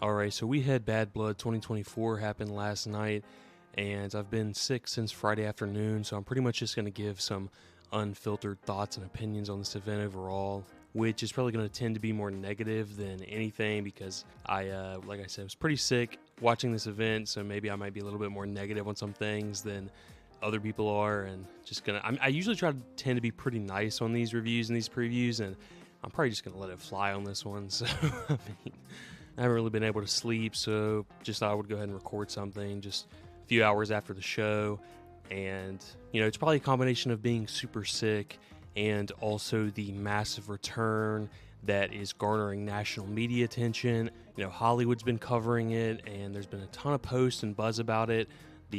Alright, so We Had Bad Blood 2024 happened last night, and I've been sick since Friday afternoon, so I'm pretty much just going to give some unfiltered thoughts and opinions on this event overall, which is probably going to tend to be more negative than anything because like I said, was pretty sick watching this event, so maybe I might be a little bit more negative on some things than other people are, and just I usually tend to be pretty nice on these reviews and these previews, and I'm probably just going to let it fly on this one, so I mean, I haven't really been able to sleep, so just thought I would go ahead and record something just a few hours after the show. And, it's probably a combination of being super sick and also the massive return that is garnering national media attention. Hollywood's been covering it, and there's been a ton of posts and buzz about it,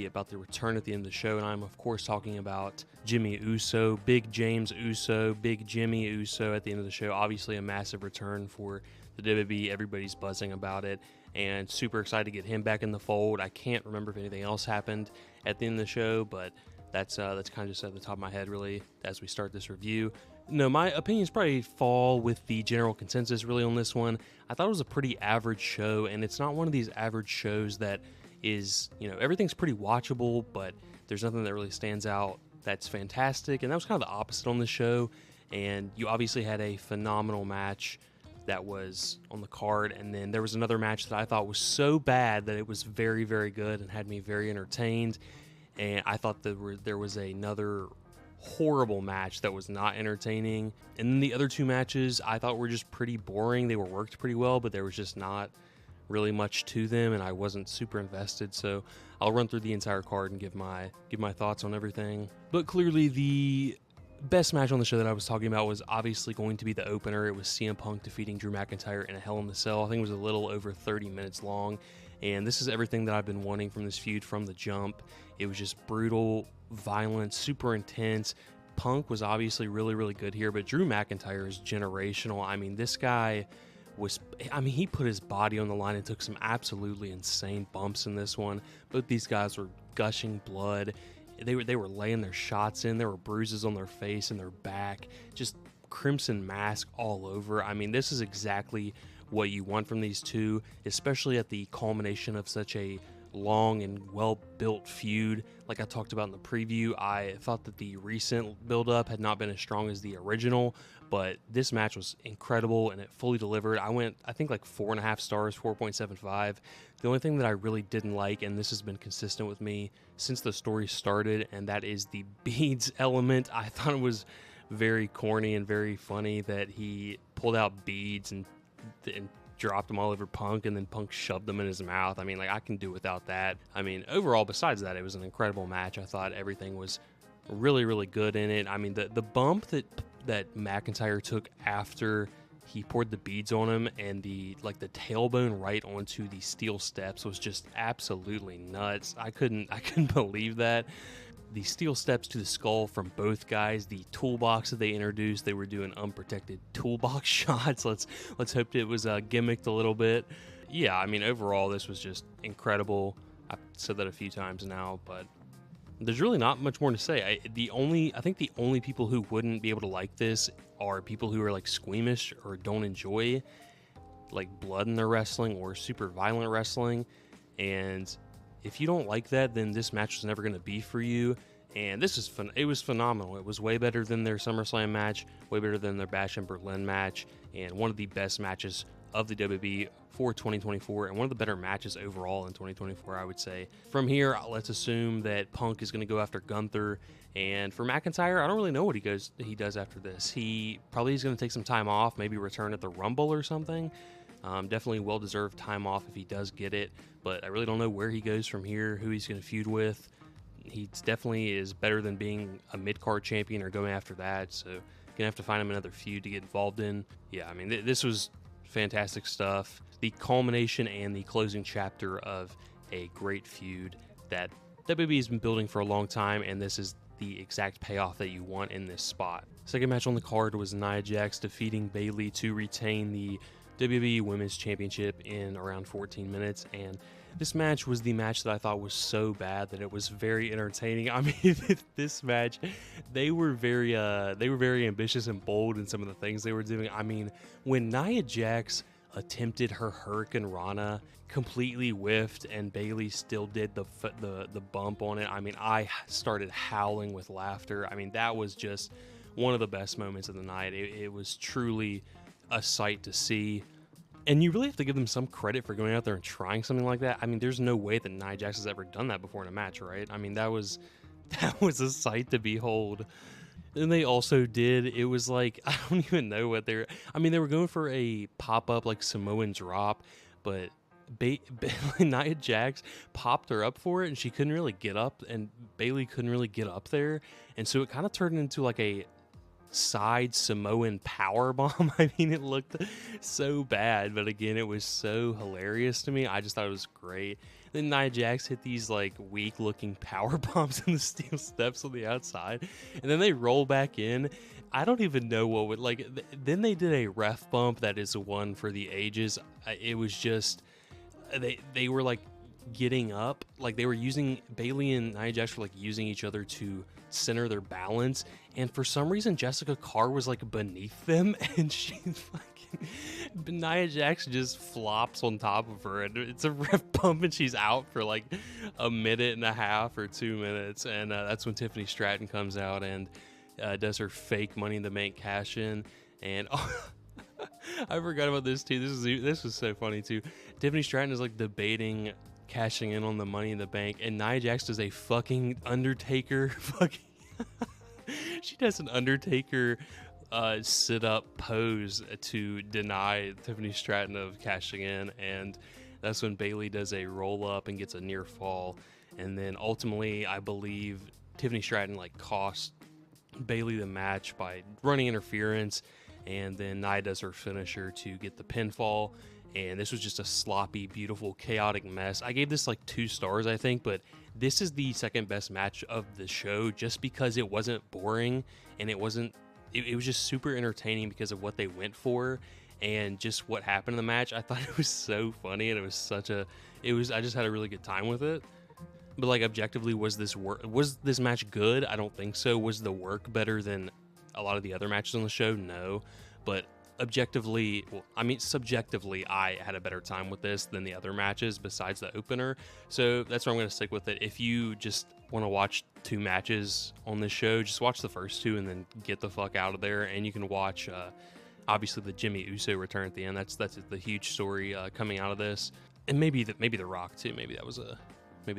about the return at the end of the show. And I'm, of course, talking about Jimmy Uso, Big James Uso, Big Jimmy Uso at the end of the show. Obviously a massive return for the WWE. Everybody's buzzing about it, and super excited to get him back in the fold. I can't remember if anything else happened at the end of the show, but that's kind of just at the top of my head, really, as we start this review. No, my opinions probably fall with the general consensus, really, on this one. I thought it was a pretty average show, and it's not one of these average shows that is, everything's pretty watchable, but there's nothing that really stands out that's fantastic, and that was kind of the opposite on the show. And you obviously had a phenomenal match that was on the card, and then there was another match that I thought was so bad that it was very, very good and had me very entertained. And I thought there was another horrible match that was not entertaining. And then the other two matches I thought were just pretty boring. They were worked pretty well, but there was just not really much to them, and I wasn't super invested. So I'll run through the entire card and give my thoughts on everything. But clearly the best match on the show that I was talking about was obviously going to be the opener. It was CM Punk defeating Drew McIntyre in a Hell in a Cell. I think it was a little over 30 minutes long, and this is everything that I've been wanting from this feud from the jump. It was just brutal, violent, super intense. Punk was obviously really, really good here, but Drew McIntyre is generational. I mean, this guy he put his body on the line and took some absolutely insane bumps in this one. Both these guys were gushing blood. They were laying their shots in. There were bruises on their face and their back, just crimson mask all over. I mean, this is exactly what you want from these two, especially at the culmination of such a long and well-built feud. Like I talked about in the preview, I thought that the recent build-up had not been as strong as the original, but this match was incredible and it fully delivered. I think like 4.5 stars, 4.75. The only thing that I really didn't like, and this has been consistent with me since the story started, and that is the beads element. I thought it was very corny and very funny that he pulled out beads and dropped them all over Punk, and then Punk shoved them in his mouth. I mean, like, I can do without that. I mean, overall, besides that, it was an incredible match. I thought everything was really, really good in it. I mean, the bump that McIntyre took after he poured the beads on him, and the tailbone right onto the steel steps was just absolutely nuts. I couldn't believe that. The steel steps to the skull from both guys, the toolbox that they introduced, they were doing unprotected toolbox shots. Let's hope it was gimmicked a little bit. Yeah, I mean, overall, this was just incredible. I've said that a few times now, but there's really not much more to say. I think the only people who wouldn't be able to like this are people who are like squeamish or don't enjoy like blood in their wrestling or super violent wrestling. And if you don't like that, then this match was never going to be for you. And this is fun. It was phenomenal. It was way better than their SummerSlam match, way better than their Bash in Berlin match, and one of the best matches of the WWE for 2024, and one of the better matches overall in 2024, I would say. From here, let's assume that Punk is going to go after Gunther, and for McIntyre, I don't really know what he does after this. He probably is going to take some time off, maybe return at the Rumble or something. Definitely well-deserved time off if he does get it, but I really don't know where he goes from here, who he's going to feud with. He definitely is better than being a mid-card champion or going after that, so you're going to have to find him another feud to get involved in. Yeah, I mean, this was fantastic stuff. The culmination and the closing chapter of a great feud that WWE has been building for a long time, and this is the exact payoff that you want in this spot. Second match on the card was Nia Jax defeating Bayley to retain the WWE Women's Championship in around 14 minutes, and this match was the match that I thought was so bad that it was very entertaining. I mean, this match, they were very ambitious and bold in some of the things they were doing. I mean, when Nia Jax attempted her Hurricane Rana, completely whiffed, and Bayley still did the bump on it. I mean, I started howling with laughter. I mean, that was just one of the best moments of the night. It was truly a sight to see. And you really have to give them some credit for going out there and trying something like that. I mean, there's no way that Nia Jax has ever done that before in a match, right? I mean, that was a sight to behold. And they also did, it was like, I don't even know what they were going for a pop-up like Samoan drop, but Nia Jax popped her up for it, and she couldn't really get up, and Bayley couldn't really get up there, and so it kind of turned into like a side Samoan power bomb. I mean, it looked so bad, but again, it was so hilarious to me. I just thought it was great. Then Nia Jax hit these like weak looking power bombs in the steel steps on the outside, and then they roll back in. I don't even know what would like. Then they did a ref bump that is one for the ages. It was just they were like getting up, like they were using Bayley and Nia Jax were like using each other to center their balance, and for some reason Jessica Carr was like beneath them, and she fucking Nia Jax just flops on top of her, and it's a ref bump, and she's out for like a minute and a half or 2 minutes, and that's when Tiffany Stratton comes out and does her fake Money in the Bank cash in, and I forgot about this too. This was so funny too. Tiffany Stratton is like debating cashing in on the Money in the Bank, and Nia Jax does a fucking Undertaker she does an Undertaker sit up pose to deny Tiffany Stratton of cashing in, and that's when Bayley does a roll up and gets a near fall, and then ultimately I believe Tiffany Stratton like cost Bayley the match by running interference, and then Nia does her finisher to get the pinfall. And this was just a sloppy, beautiful, chaotic mess. I gave this like 2 stars, I think, but this is the second best match of the show just because it wasn't boring, and it was just super entertaining because of what they went for and just what happened in the match. I thought it was so funny, and I just had a really good time with it. But like objectively, was this match good? I don't think so. Was the work better than a lot of the other matches on the show? No. But objectively, subjectively, I had a better time with this than the other matches besides the opener. So that's where I'm going to stick with it. If you just want to watch 2 matches on this show, just watch the first 2 and then get the fuck out of there. And you can watch, obviously, the Jimmy Uso return at the end. That's the huge story coming out of this. And maybe the Rock too. Maybe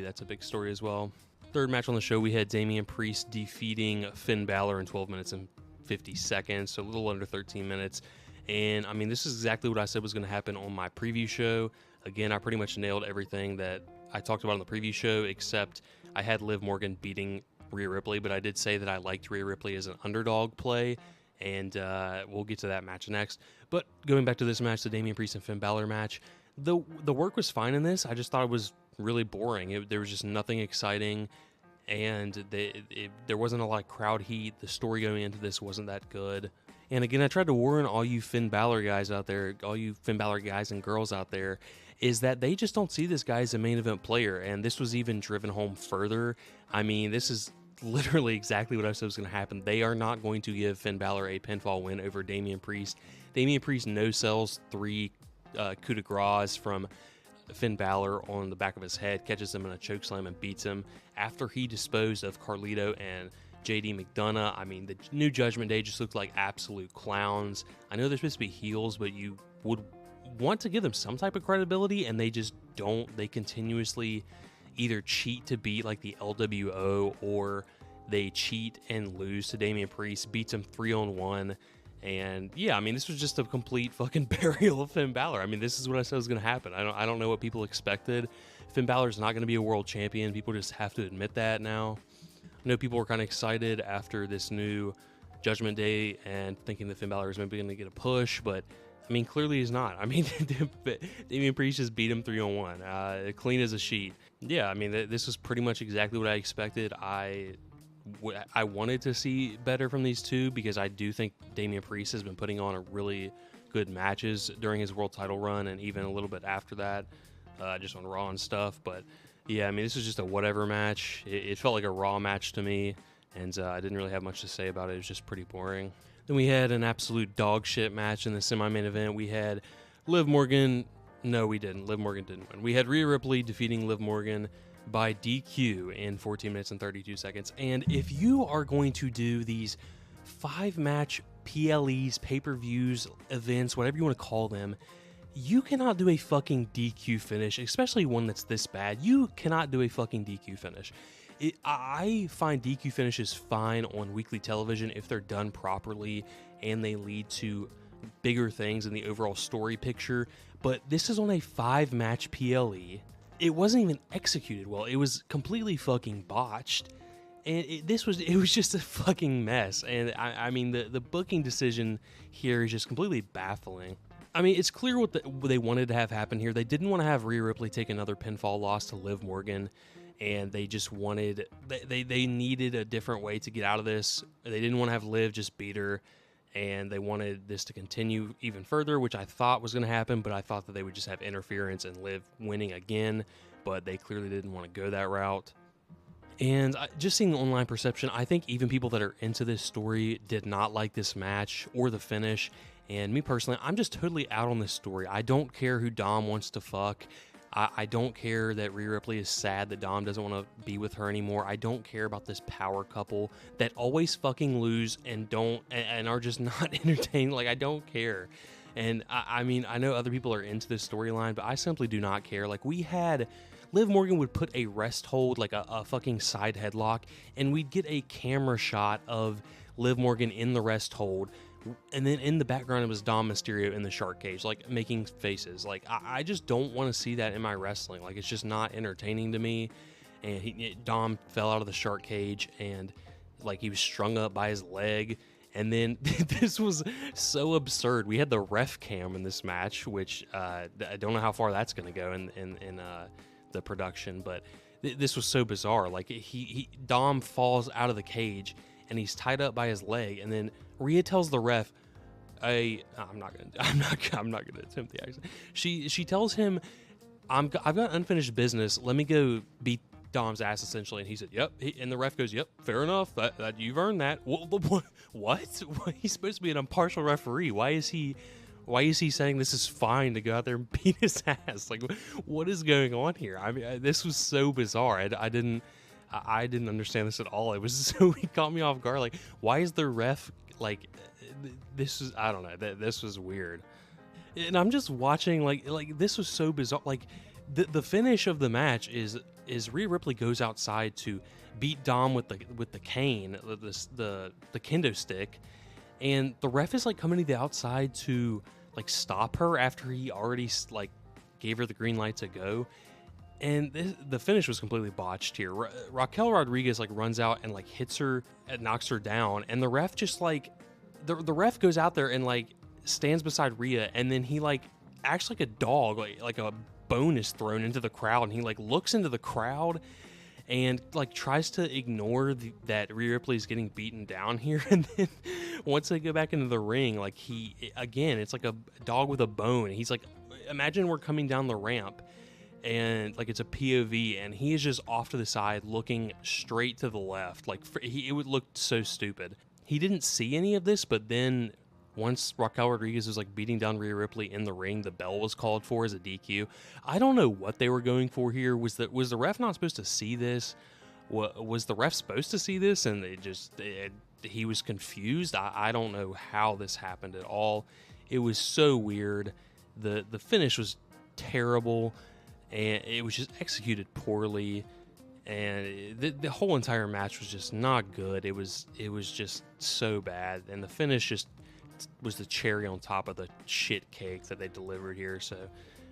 that's a big story as well. Third match on the show, we had Damian Priest defeating Finn Bálor in 12 minutes and 50 seconds, so a little under 13 minutes. And I mean, this is exactly what I said was going to happen on my preview show. Again, I pretty much nailed everything that I talked about on the preview show, except I had Liv Morgan beating Rhea Ripley, but I did say that I liked Rhea Ripley as an underdog play, and we'll get to that match next. But going back to this match, the Damian Priest and Finn Bálor match, the work was fine in this. I just thought it was really boring. There was just nothing exciting, and there wasn't a lot of crowd heat. The story going into this wasn't that good. And again, I tried to warn all you Finn Bálor guys out there, all you Finn Bálor guys and girls out there, is that they just don't see this guy as a main event player. And this was even driven home further. I mean, this is literally exactly what I said was going to happen. They are not going to give Finn Bálor a pinfall win over Damian Priest. Damian Priest no-sells 3 coup de grace from Finn Bálor on the back of his head, catches him in a chokeslam and beats him after he disposed of Carlito and JD McDonough. I mean, the New Judgment Day just looked like absolute clowns. I know they're supposed to be heels, but you would want to give them some type of credibility, and they just don't. They continuously either cheat to beat like the LWO, or they cheat and lose to Damian Priest, beats him 3-on-1. And yeah, I mean, this was just a complete fucking burial of Finn Bálor. I mean, this is what I said was going to happen. I don't know what people expected. Finn Balor's not going to be a world champion. People just have to admit that now. I know people were kind of excited after this new Judgment Day and thinking that Finn Bálor was maybe going to get a push, but I mean, clearly he's not. I mean, Damian Priest just beat him 3-on-1, clean as a sheet. Yeah, I mean, this was pretty much exactly what I expected. I wanted to see better from these two because I do think Damian Priest has been putting on a really good matches during his world title run and even a little bit after that, just on Raw and stuff. But yeah, I mean, this was just a whatever match. It felt like a Raw match to me, and I didn't really have much to say about it. It was just pretty boring. Then we had an absolute dog shit match in the semi-main event. We had Liv Morgan, no, we didn't. Liv Morgan didn't win. We had Rhea Ripley defeating Liv Morgan by DQ in 14 minutes and 32 seconds. And if you are going to do these 5-match PLEs, pay-per-views, events, whatever you want to call them, you cannot do a fucking DQ finish, especially one that's this bad. You cannot do a fucking DQ finish. I find DQ finishes fine on weekly television if they're done properly and they lead to bigger things in the overall story picture, but this is on a 5-match PLE. It wasn't even executed well. It was completely fucking botched, and it was just a fucking mess. And I mean, the booking decision here is just completely baffling. I mean, it's clear what they wanted to have happen here. They didn't want to have Rhea Ripley take another pinfall loss to Liv Morgan, and they just wanted, they needed a different way to get out of this. They didn't want to have Liv just beat her, and they wanted this to continue even further, which I thought was going to happen, but I thought that they would just have interference and Liv winning again, but they clearly didn't want to go that route. And just seeing the online perception, I think even people that are into this story did not like this match or the finish. And me personally, I'm just totally out on this story. I don't care who Dom wants to fuck. I don't care that Rhea Ripley is sad that Dom doesn't want to be with her anymore. I don't care about this power couple that always fucking lose and are just not entertained. Like, I don't care. And I mean, I know other people are into this storyline, but I simply do not care. Like, we had Liv Morgan would put a rest hold, like a fucking side headlock, and we'd get a camera shot of Liv Morgan in the rest hold. And then in the background, it was Dom Mysterio in the shark cage, like making faces. Like, I just don't want to see that in my wrestling. Like, it's just not entertaining to me. And Dom fell out of the shark cage, and like he was strung up by his leg. And then this was so absurd. We had the ref cam in this match, which I don't know how far that's going to go in the production, but this was so bizarre. Like, Dom falls out of the cage, and he's tied up by his leg, and then Rhea tells the ref, I'm not gonna attempt the accent. She tells him, I've got unfinished business. Let me go beat Dom's ass, essentially. And he said, yep. And the ref goes, yep, fair enough. That you've earned that. What? He's supposed to be an impartial referee. Why is he saying this is fine to go out there and beat his ass? Like, what is going on here? I mean, this was so bizarre. I didn't understand this at all. It caught me off guard. Like, why is the ref like this? Is, I don't know. This was weird. And I'm just watching like this was so bizarre. Like, the finish of the match is Rhea Ripley goes outside to beat Dom with the cane, the kendo stick, and the ref is like coming to the outside to like stop her after he already like gave her the green light to go. And the finish was completely botched here. Raquel Rodriguez like runs out and like hits her and knocks her down, and the ref just like the ref goes out there and like stands beside Rhea, and then he like acts like a dog, like a bone is thrown into the crowd, and he like looks into the crowd and like tries to ignore that Rhea Ripley is getting beaten down here. And then once they go back into the ring, like it's like a dog with a bone. He's like, imagine we're coming down the ramp and like it's a POV, and he is just off to the side looking straight to the left. Like, it would look so stupid. He didn't see any of this, but then once Raquel Rodriguez was like beating down Rhea Ripley in the ring, the bell was called for as a DQ. I don't know what they were going for here. Was the ref not supposed to see this? Was the ref supposed to see this? And he was confused. I don't know how this happened at all. It was so weird. The finish was terrible, and it was just executed poorly. And the whole entire match was just not good. It was just so bad, and the finish just was the cherry on top of the shit cake that they delivered here. So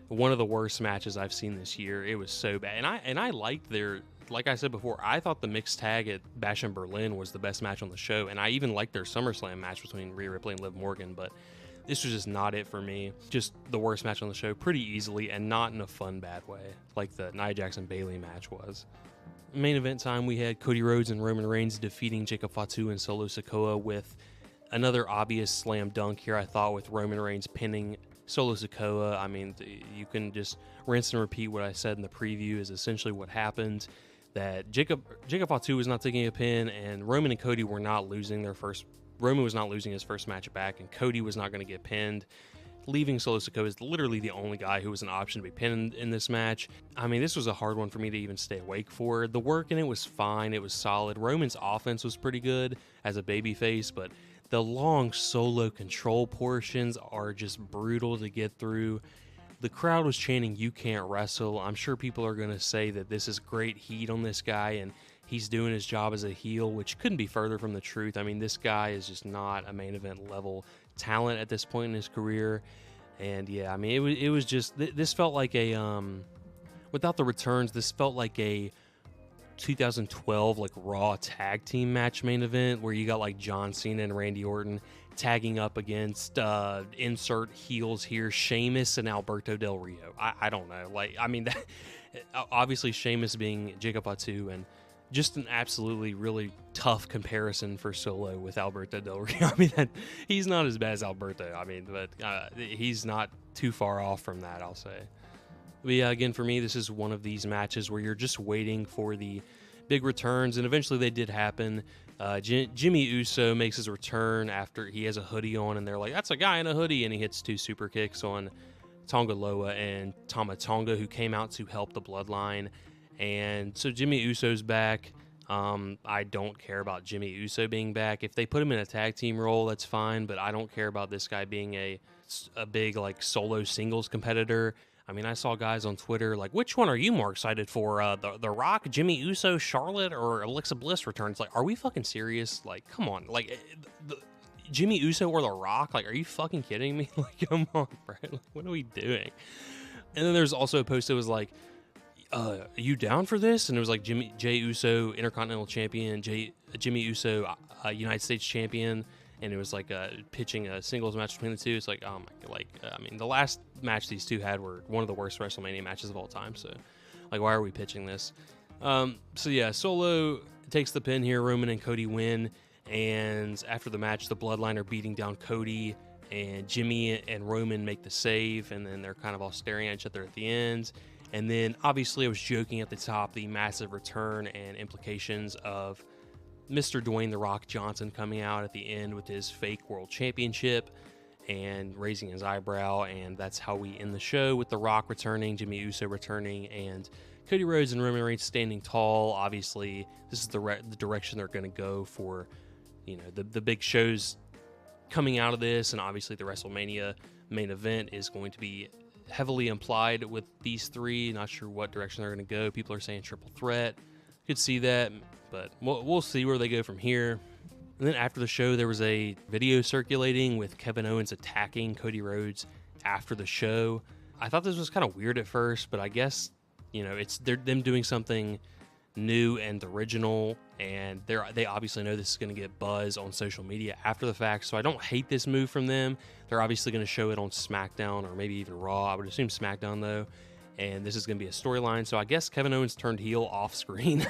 one of the worst matches I've seen this year. It was so bad, and I liked like I said before, I thought the mixed tag at Bash in Berlin was the best match on the show, and I even liked their SummerSlam match between Rhea Ripley and Liv Morgan, but this was just not it for me. Just the worst match on the show pretty easily, and not in a fun, bad way like the Nia Jackson-Bayley match was. Main event time, we had Cody Rhodes and Roman Reigns defeating Jacob Fatu and Solo Sikoa with another obvious slam dunk here, I thought, with Roman Reigns pinning Solo Sikoa. I mean, you can just rinse and repeat what I said in the preview is essentially what happened. That Jacob Fatu was not taking a pin, and Roman and Cody were not losing their first. Roman was not losing his first match back, and Cody was not going to get pinned. leaving Solo Sikoa is literally the only guy who was an option to be pinned in this match. I mean, this was a hard one for me to even stay awake for. The work in it was fine. It was solid. Roman's offense was pretty good as a babyface, but the long solo control portions are just brutal to get through. The crowd was chanting, "You can't wrestle." I'm sure people are going to say that this is great heat on this guy and he's doing his job as a heel, which couldn't be further from the truth. I mean, this guy is just not a main event level talent at this point in his career. And yeah, I mean, it was just, this felt like a, without the returns, this felt like a 2012 like Raw tag team match main event where you got like John Cena and Randy Orton tagging up against insert heels here, Sheamus and Alberto Del Rio. I don't know, like, I mean, that, obviously Sheamus being Jacob Fatu, and just an absolutely really tough comparison for Solo with Alberto Del Rio. I mean, he's not as bad as Alberto, I mean, but he's not too far off from that, I'll say. But yeah, again, for me, this is one of these matches where you're just waiting for the big returns, and eventually they did happen. Jimmy Uso makes his return after he has a hoodie on, and they're like, "That's a guy in a hoodie," and he hits 2 super kicks on Tonga Loa and Tama Tonga, who came out to help the Bloodline. And so Jimmy Uso's back. I don't care about Jimmy Uso being back. If they put him in a tag team role, that's fine, but I don't care about this guy being a big like solo singles competitor. I mean, I saw guys on Twitter like, which one are you more excited for? The Rock, Jimmy Uso, Charlotte, or Alexa Bliss returns? Like, are we fucking serious? Like, come on. Like, Jimmy Uso or The Rock? Like, are you fucking kidding me? Like, come on, bro. Like, what are we doing? And then there's also a post that was like, are you down for this? And it was like Jey Uso, Intercontinental Champion, Jimmy Uso, United States Champion. And it was like pitching a singles match between the two. It's like, oh my, like, I mean, the last match these two had were one of the worst WrestleMania matches of all time. So, like, why are we pitching this? So yeah, Solo takes the pin here. Roman and Cody win. And after the match, the Bloodline are beating down Cody, and Jimmy and Roman make the save. And then they're kind of all staring at each other at the end. And then, obviously, I was joking at the top, the massive return and implications of Mr. Dwayne "The Rock" Johnson coming out at the end with his fake world championship and raising his eyebrow. And that's how we end the show, with The Rock returning, Jimmy Uso returning, and Cody Rhodes and Roman Reigns standing tall. Obviously, this is the direction they're going to go for, you know, the big shows coming out of this. And obviously, the WrestleMania main event is going to be heavily implied with these three. Not sure what direction they're going to go. People are saying triple threat. Could see that, but we'll see where they go from here. And then after the show, there was a video circulating with Kevin Owens attacking Cody Rhodes after the show. I thought this was kind of weird at first, but I guess, you know, they're them doing something new and original, and they obviously know this is going to get buzz on social media after the fact, so I don't hate this move from them. They're obviously going to show it on SmackDown or maybe even Raw. I would assume SmackDown, though. And this is going to be a storyline, so I guess Kevin Owens turned heel off screen.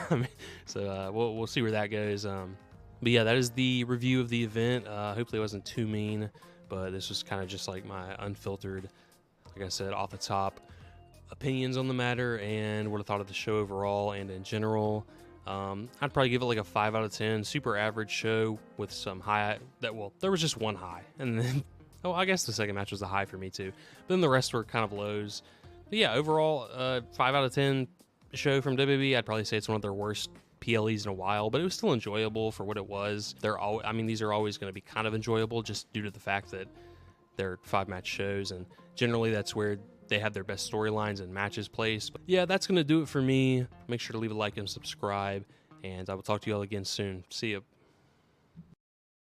So we'll see where that goes. But yeah, that is the review of the event. Hopefully it wasn't too mean, but this was kind of just like my unfiltered, like I said, off the top opinions on the matter and what I thought of the show overall and in general. I'd probably give it like a 5 out of 10. Super average show with some high. There was just one high, and then I guess the second match was a high for me too. But then the rest were kind of lows. But yeah, overall, 5 out of 10 show from WWE. I'd probably say it's one of their worst PLEs in a while, but it was still enjoyable for what it was. These are always going to be kind of enjoyable just due to the fact that they're 5-match shows, and generally that's where they have their best storylines and matches placed. But yeah, that's going to do it for me. Make sure to leave a like and subscribe, and I will talk to you all again soon. See ya.